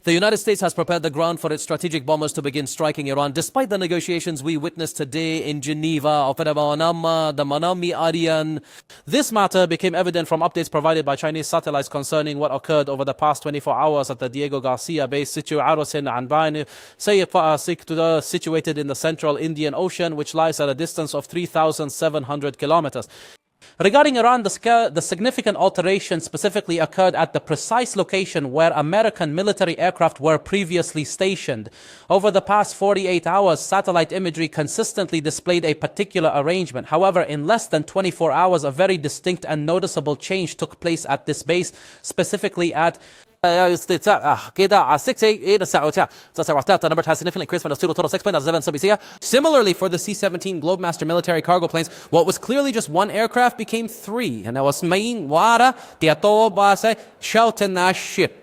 The United States has prepared the ground for its strategic bombers to begin striking Iran, despite the negotiations we witnessed today in Geneva. This matter became evident from updates provided by Chinese satellites concerning what occurred over the past 24 hours at the Diego Garcia base situated in the central Indian Ocean, which lies at a distance of 3,700 kilometers. Regarding Iran, the significant alteration specifically occurred at the precise location where American military aircraft were previously stationed. Over the past 48 hours, satellite imagery consistently displayed a particular arrangement. However, in less than 24 hours, a very distinct and noticeable change took place at this base, specifically at the number has significantly increased from the total 6.7. Similarly, for the C-17 Globemaster military cargo planes, what was clearly just one aircraft became three, and that was main wara ship.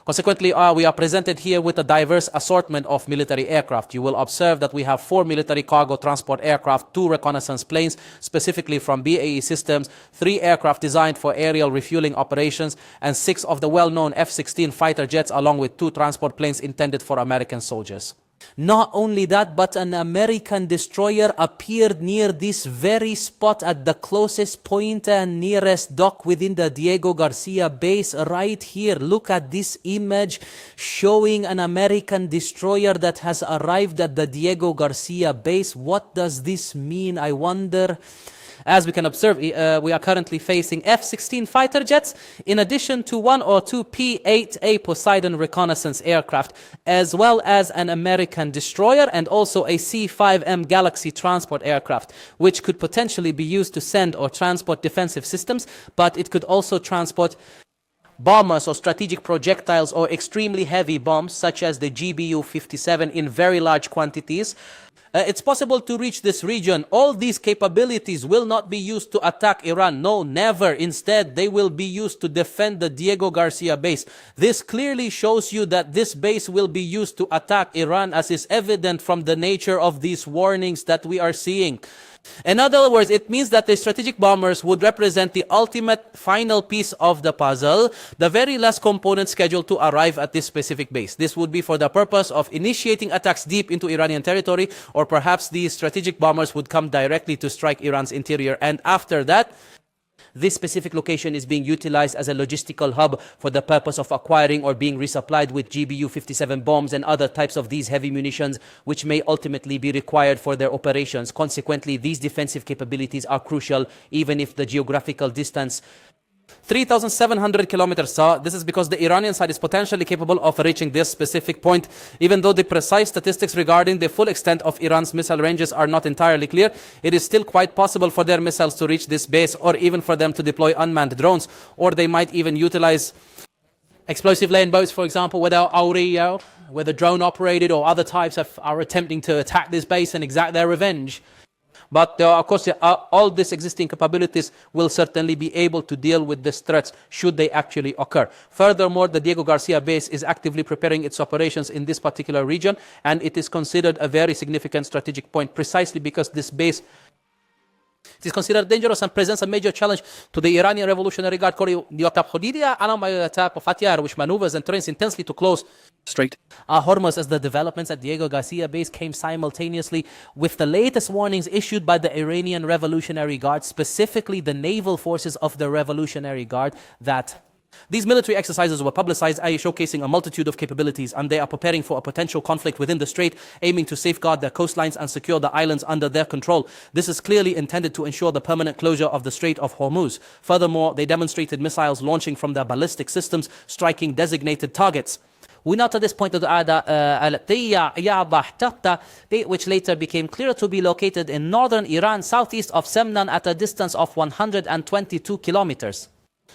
Consequently, we are presented here with a diverse assortment of military aircraft. You will observe that we have 4 military cargo transport aircraft, 2 reconnaissance planes, specifically from BAE Systems, 3 aircraft designed for aerial refueling operations, and 6 of the well-known F-16 fighter jets, along with 2 transport planes intended for American soldiers. Not only that, but an American destroyer appeared near this very spot at the closest point and nearest dock within the Diego Garcia base right here. Look at this image showing an American destroyer that has arrived at the Diego Garcia base. What does this mean, I wonder? As we can observe, we are currently facing F-16 fighter jets, in addition to 1 or 2 P-8A Poseidon reconnaissance aircraft, as well as an American destroyer and also a C-5M Galaxy transport aircraft, which could potentially be used to send or transport defensive systems, but it could also transport bombers or strategic projectiles or extremely heavy bombs, such as the GBU-57 in very large quantities. It's possible to reach this region. All these capabilities will not be used to attack Iran. No, never. Instead, they will be used to defend the Diego Garcia base. This clearly shows you that this base will be used to attack Iran, as is evident from the nature of these warnings that we are seeing. In other words, it means that the strategic bombers would represent the ultimate final piece of the puzzle, the very last component scheduled to arrive at this specific base. This would be for the purpose of initiating attacks deep into Iranian territory, or perhaps these strategic bombers would come directly to strike Iran's interior, and after that, this specific location is being utilized as a logistical hub for the purpose of acquiring or being resupplied with GBU-57 bombs and other types of these heavy munitions, which may ultimately be required for their operations. Consequently, these defensive capabilities are crucial, even if the geographical distance 3,700 kilometers. This is because the Iranian side is potentially capable of reaching this specific point. Even though the precise statistics regarding the full extent of Iran's missile ranges are not entirely clear, it is still quite possible for their missiles to reach this base, or even for them to deploy unmanned drones, or they might even utilize explosive land boats, for example, whether drone operated or other types are attempting to attack this base and exact their revenge. But of course, all these existing capabilities will certainly be able to deal with these threats should they actually occur. Furthermore, the Diego Garcia base is actively preparing its operations in this particular region, and it is considered a very significant strategic point precisely because this base is considered dangerous and presents a major challenge to the Iranian Revolutionary Guard Corps, which maneuvers and trains intensely to close Strait Hormuz, as the developments at Diego Garcia base came simultaneously with the latest warnings issued by the Iranian Revolutionary Guard, specifically the naval forces of the Revolutionary Guard, that these military exercises were publicized, showcasing a multitude of capabilities, and they are preparing for a potential conflict within the strait, aiming to safeguard their coastlines and secure the islands under their control. This is clearly intended to ensure the permanent closure of the Strait of Hormuz. Furthermore, they demonstrated missiles launching from their ballistic systems, striking designated targets. We note at this point which later became clear to be located in northern Iran, southeast of Semnan, at a distance of 122 kilometers.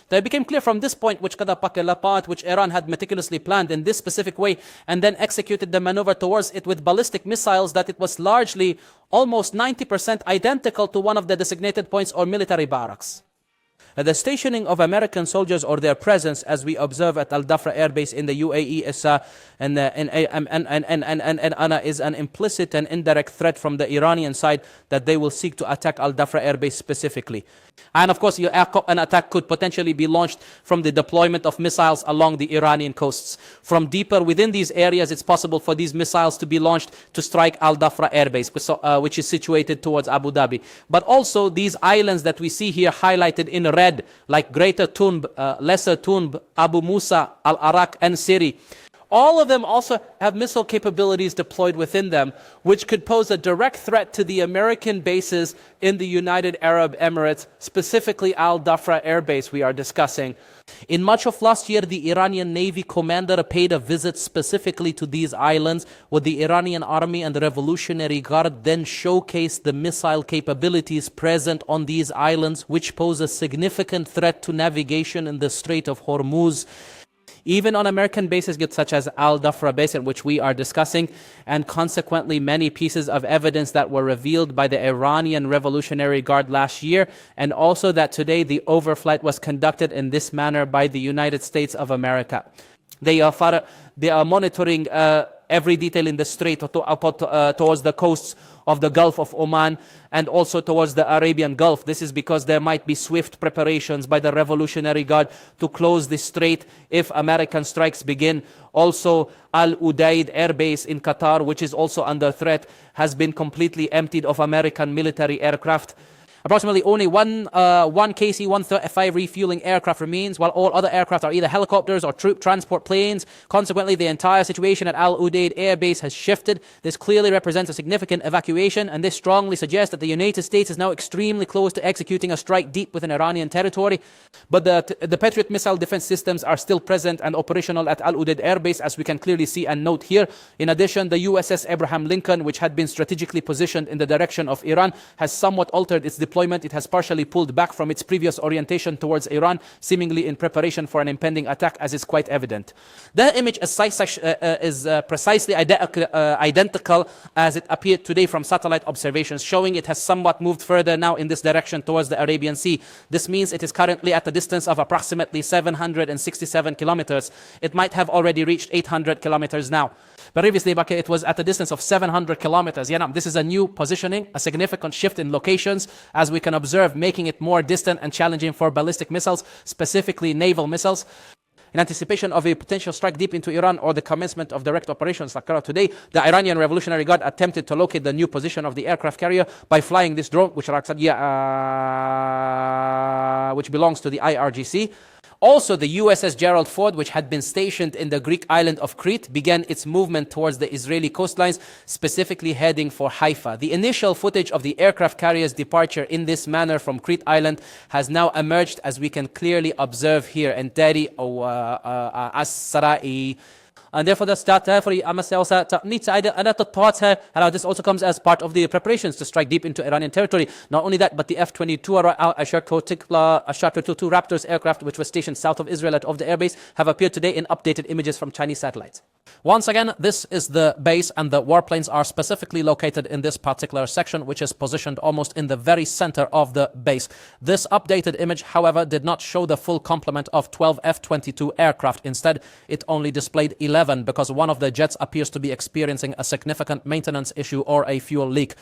They became clear from this point, which Iran had meticulously planned in this specific way, and then executed the maneuver towards it with ballistic missiles, that it was largely, almost 90% identical to one of the designated points or military barracks. The stationing of American soldiers or their presence, as we observe at Al Dhafra Air Base in the UAE, is an implicit and indirect threat from the Iranian side that they will seek to attack Al Dhafra Air Base specifically. And of course, an attack could potentially be launched from the deployment of missiles along the Iranian coasts. From deeper within these areas, it's possible for these missiles to be launched to strike Al Dhafra Air Base, which is situated towards Abu Dhabi. But also these islands that we see here highlighted in red, like Greater Tunb, Lesser Tunb, Abu Musa, Al Arak, and Siri. All of them also have missile capabilities deployed within them, which could pose a direct threat to the American bases in the United Arab Emirates, specifically Al Dhafra Air Base we are discussing. In much of last year, the Iranian Navy commander paid a visit specifically to these islands, where the Iranian Army and the Revolutionary Guard then showcased the missile capabilities present on these islands, which pose a significant threat to navigation in the Strait of Hormuz. Even on American bases such as Al Dhafra Base, which we are discussing, and consequently many pieces of evidence that were revealed by the Iranian Revolutionary Guard last year, and also that today the overflight was conducted in this manner by the United States of America. They are monitoring every detail in the strait towards the coasts of the Gulf of Oman and also towards the Arabian Gulf. This is because there might be swift preparations by the Revolutionary Guard to close the strait if American strikes begin. Also, Al Udeid Air Base in Qatar, which is also under threat, has been completely emptied of American military aircraft. Approximately only one KC-135 refueling aircraft remains, while all other aircraft are either helicopters or troop transport planes. Consequently, the entire situation at Al Udeid Air Base has shifted. This clearly represents a significant evacuation, and this strongly suggests that the United States is now extremely close to executing a strike deep within Iranian territory. But the Patriot missile defense systems are still present and operational at Al Udeid Air Base, as we can clearly see and note here. In addition, the USS Abraham Lincoln, which had been strategically positioned in the direction of Iran, has somewhat altered its deployment. It has partially pulled back from its previous orientation towards Iran, seemingly in preparation for an impending attack, as is quite evident. The image is precisely identical as it appeared today from satellite observations, showing it has somewhat moved further now in this direction towards the Arabian Sea. This means it is currently at a distance of approximately 767 kilometers. It might have already reached 800 kilometers now. Previously, it was at a distance of 700 kilometers. This is a new positioning, a significant shift in locations, as we can observe, making it more distant and challenging for ballistic missiles, specifically naval missiles. In anticipation of a potential strike deep into Iran or the commencement of direct operations like today, the Iranian Revolutionary Guard attempted to locate the new position of the aircraft carrier by flying this drone, which belongs to the IRGC. Also, the USS Gerald Ford, which had been stationed in the Greek island of Crete, began its movement towards the Israeli coastlines, specifically heading for Haifa. The initial footage of the aircraft carrier's departure in this manner from Crete Island has now emerged, as we can clearly observe here in Dari As-Sarai. And therefore, this also comes as part of the preparations to strike deep into Iranian territory. Not only that, but the F-22 Ashar-22 Raptors aircraft, which was stationed south of Israel of the airbase, have appeared today in updated images from Chinese satellites. Once again, this is the base, and the warplanes are specifically located in this particular section, which is positioned almost in the very center of the base. This updated image, however, did not show the full complement of 12 F-22 aircraft. Instead, it only displayed 11, because one of the jets appears to be experiencing a significant maintenance issue or a fuel leak.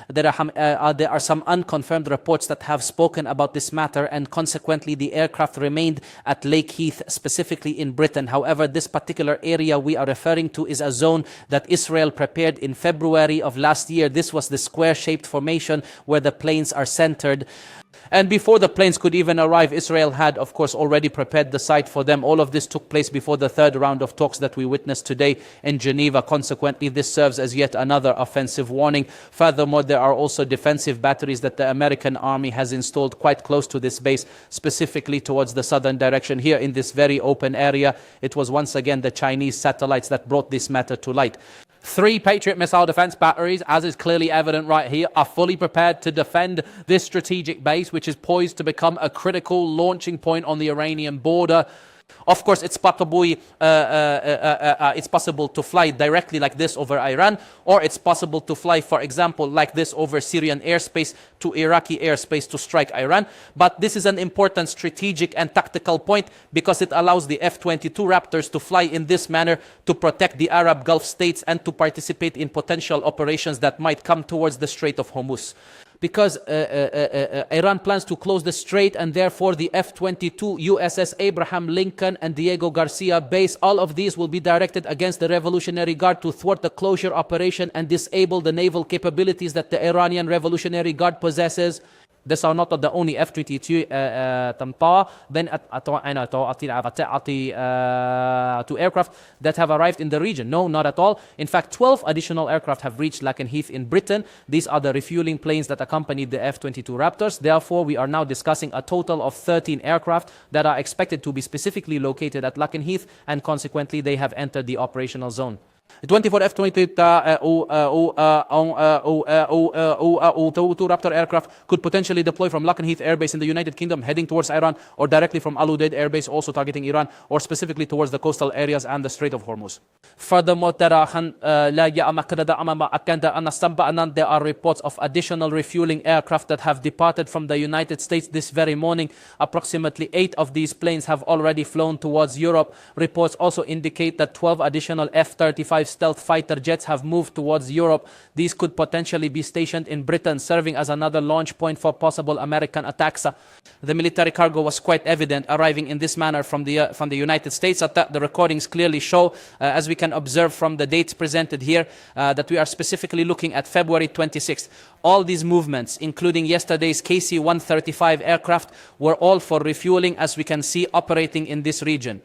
There are some unconfirmed reports that have spoken about this matter, and consequently the aircraft remained at Lake Heath, specifically in Britain. However, this particular area we are referring to is a zone that Israel prepared in February of last year. This was the square-shaped formation where the planes are centered. And before the planes could even arrive, Israel had, of course, already prepared the site for them. All of this took place before the third round of talks that we witnessed today in Geneva. Consequently, this serves as yet another offensive warning. Furthermore, there are also defensive batteries that the American army has installed quite close to this base, specifically towards the southern direction. Here in this very open area, it was once again the Chinese satellites that brought this matter to light. 3 Patriot missile defense batteries, as is clearly evident right here, are fully prepared to defend this strategic base, which is poised to become a critical launching point on the Iranian border. Of course, it's possible to fly directly like this over Iran, or it's possible to fly, for example, like this over Syrian airspace to Iraqi airspace to strike Iran. But this is an important strategic and tactical point because it allows the F-22 Raptors to fly in this manner to protect the Arab Gulf states and to participate in potential operations that might come towards the Strait of Hormuz. Because Iran plans to close the strait, and therefore the F-22, USS Abraham Lincoln and Diego Garcia base, all of these will be directed against the Revolutionary Guard to thwart the closure operation and disable the naval capabilities that the Iranian Revolutionary Guard possesses. These are not the only F-22 to aircraft that have arrived in the region. No, not at all. In fact, 12 additional aircraft have reached Lakenheath in Britain. These are the refueling planes that accompanied the F-22 Raptors. Therefore, we are now discussing a total of 13 aircraft that are expected to be specifically located at Lakenheath, and consequently, they have entered the operational zone. 24 F-22 Raptor aircraft could potentially deploy from Lakenheath Air Base in the United Kingdom heading towards Iran, or directly from Al Udeid Air Base also targeting Iran, or specifically towards the coastal areas and the Strait of Hormuz. Furthermore, there are reports of additional refueling aircraft that have departed from the United States this very morning. Approximately 8 of these planes have already flown towards Europe. Reports also indicate that 12 additional F-35 stealth fighter jets have moved towards Europe. These could potentially be stationed in Britain, serving as another launch point for possible American attacks. The military cargo was quite evident, arriving in this manner from the United States. The recordings clearly show, as we can observe from the dates presented here, that we are specifically looking at February 26th. All these movements, including yesterday's KC-135 aircraft, were all for refueling, as we can see, operating in this region.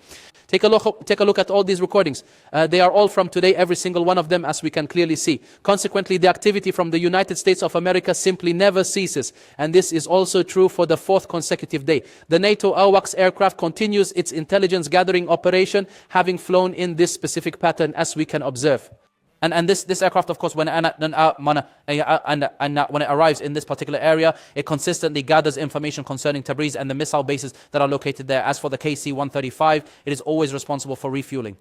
Take a look at all these recordings. They are all from today, every single one of them, as we can clearly see. Consequently, the activity from the United States of America simply never ceases. And this is also true for the 4th consecutive day. The NATO AWACS aircraft continues its intelligence gathering operation, having flown in this specific pattern, as we can observe. And this aircraft, of course, when it arrives in this particular area, it consistently gathers information concerning Tabriz and the missile bases that are located there. As for the KC-135, it is always responsible for refueling.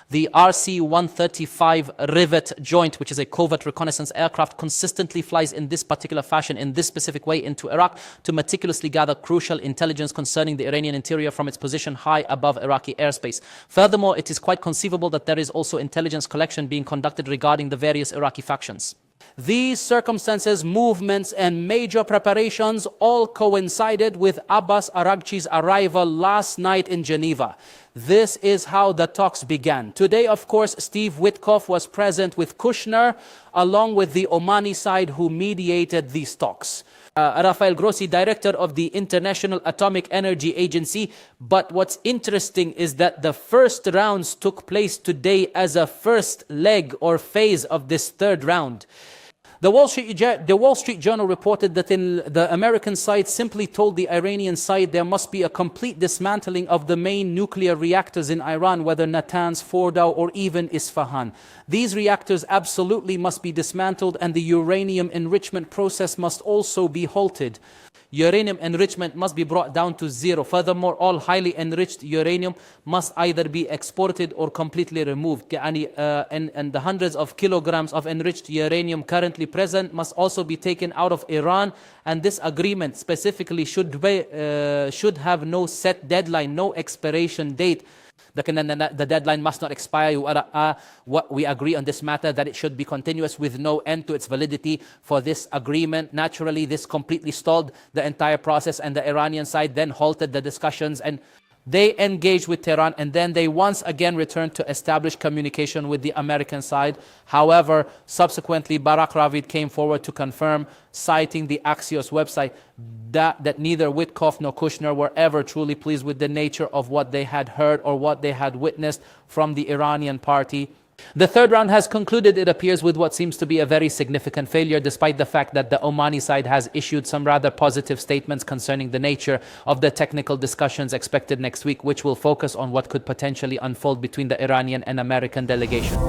The RC-135 Rivet Joint, which is a covert reconnaissance aircraft, consistently flies in this particular fashion, in this specific way, into Iraq to meticulously gather crucial intelligence concerning the Iranian interior from its position high above Iraqi airspace. Furthermore, it is quite conceivable that there is also intelligence collection being conducted regarding the various Iraqi factions. These circumstances, movements, and major preparations all coincided with Abbas Araghchi's arrival last night in Geneva. This is how the talks began. Today, of course, Steve Witkoff was present with Kushner, along with the Omani side who mediated these talks. Rafael Grossi, director of the International Atomic Energy Agency. But what's interesting is that the first rounds took place today as a first leg or phase of this third round. The Wall Street Journal reported that the American side simply told the Iranian side there must be a complete dismantling of the main nuclear reactors in Iran, whether Natanz, Fordow, or even Isfahan. These reactors absolutely must be dismantled, and the uranium enrichment process must also be halted. Uranium enrichment must be brought down to zero. Furthermore, all highly enriched uranium must either be exported or completely removed. And the hundreds of kilograms of enriched uranium currently present must also be taken out of Iran. And this agreement specifically should have no set deadline, no expiration date. The deadline must not expire. What we agree on this matter, that it should be continuous with no end to its validity for this agreement. Naturally, this completely stalled the entire process, and the Iranian side then halted the discussions, and they engaged with Tehran, and then they once again returned to establish communication with the American side. However, subsequently, Barak Ravid came forward to confirm, citing the Axios website, that neither Witkoff nor Kushner were ever truly pleased with the nature of what they had heard or what they had witnessed from the Iranian party. The third round has concluded, it appears, with what seems to be a very significant failure, despite the fact that the Omani side has issued some rather positive statements concerning the nature of the technical discussions expected next week, which will focus on what could potentially unfold between the Iranian and American delegation.